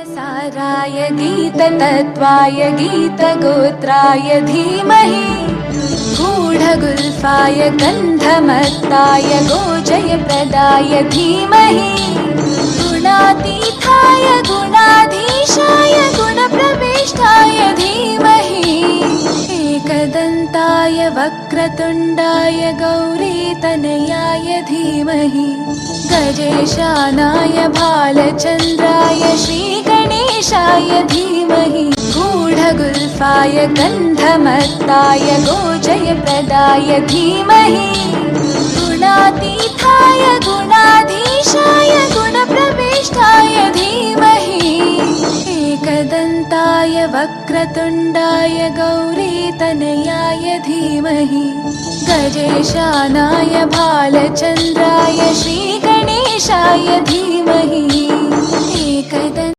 साराय गीततत्त्वाय गीतगोत्राय धीमहि गूढगुल्फाय गन्धमत्ताय गोजयप्रदाय धीमहि गुणातीताय गुणाधीशाय गुणप्रविष्टाय धीमहि एकदन्ताय वक्रतुण्डाय गौरीतनयाय धीमहि गजेशानाय भालचन्द्राय श्रीगणेशाय धीमहि गूढगुल्फाय गन्धमत्ताय गोजयप्रदाय धीमहि गुणातीताय गुणाधीशाय गुणप्रविष्टाय धीमहि एकदन्ताय वक्रतुण्डाय गौरीतनयाय धीमहि गजेशानाय भालचन्द्राय श्रीगणेशाय धीमहि एकदन्ताय